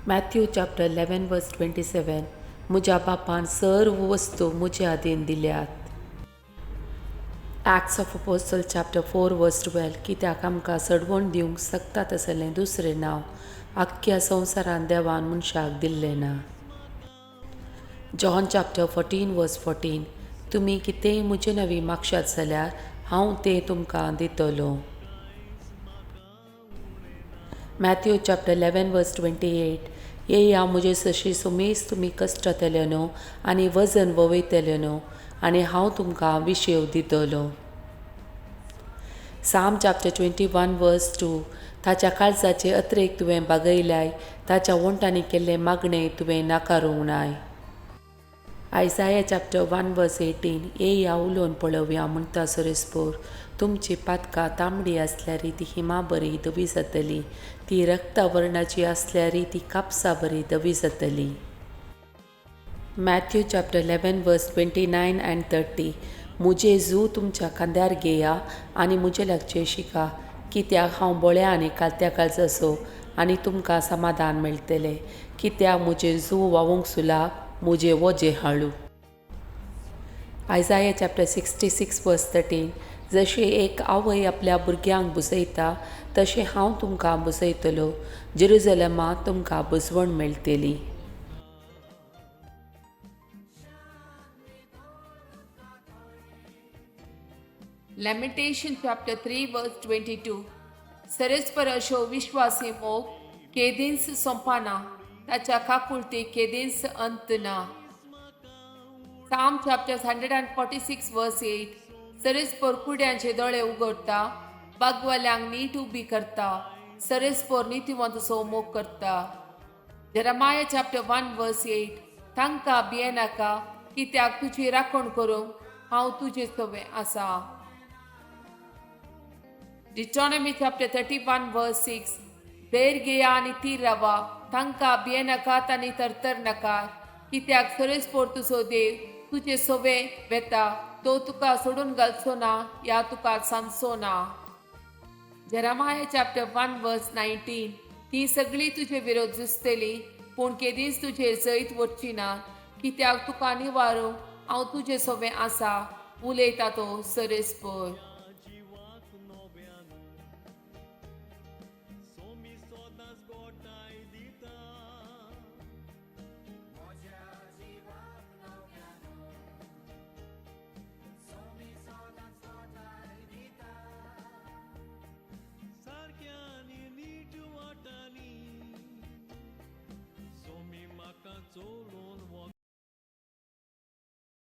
Matthew chapter 11 verse 27. म्हज्या बापान सर्व वस्तू म्हज्या हातीन दिल्यात. Acts of Apostles chapter 4 verse 12. कित्याक आमकां सडवण दिवंक सकता तसलें दुसरें नांव आख्ख्या संवसारान देवान मनशाक दिल्लें ना. John chapter 14 verse 14. तुमी कितेंय म्हजे नवी मागशात जाल्यार हांव तें तुमकां दितलो. Matthew chapter 11 verse 28. येया म्हजे सशी सुमेस तुमी कश्टातले न्हू आनी वजन ववयतले न्हू आनी हांव तुमकां विशेव दितलो. Psalm chapter 21 verse 2. ताच्या काळजाचे अत्रेक तुवें बागयल्याय, ताच्या वंटांनी केल्ले मागणे तुवें नाकारूंक नाय. Isaiah chapter 1 verse 18. येया उलोवन पळोवया म्हणटा सरेस्पोर, तुमची पातकां तांबडी आसल्यार ती हिमा बरी धवी जातली, ती रक्ता वर्णाची आसल्यार ती कापसा बरी धवी जातली. Matthew chapter 11 verse 29 and 30. मुजे जू तुमच्या खांद्यार घेया आनी मुजे लागचे शिका, कित्याक हांव बोळ्या आनी कालत्या काळजाचो आनी तुमकां समाधान मेळटलें, कित्याक मुजे जू वावूंक सुलाब, मुजे वोजे हाळू. Isaiah chapter 66 verse 13. जशें एक आवय आपल्या भुरग्यांक बुजयता तशें हांव तुमकां बुजयतलो, जेरुसलेमांत तुमकां बुजवण मेळटली. Lamentation chapter 3 verse 22. सरेस्पर अशो विश्वासी मोग केदींस सोंपाना, ताच्या काकुळती केदींस अंत ना. Psalm chapter 146 verse 8. सरेस्पर कुड्यांचे दोळे उगडटा, बागवाल्यांक नीट उबी करता, सरेस्पर नितिवंतसो मोग करता. Jeremiah chapter 1 verse 8. तांकां भियेनाका, कित्याक तुजी राखण करूंक हांव तुजे सवे आसा. Deuteronomy chapter 31 verse 6. देर घेया आनी तीर रावा, तांकां भियेनाकात आनी तरतर नाकात, कित्याक सरेस्पोर तुजो देव तुजे सवे वेता, तो तुका सोडून घालचो ना या तुका सांगचो ना. Jeremiah chapter 1 verse 19. ती सगळी तुजे विरोध झुजतली, पूण केदींच तुजेर जैत वचची ना, कित्याक तुका निवारूंक हांव तुजे सवे आसा, उलयता तो सरेस्पोर.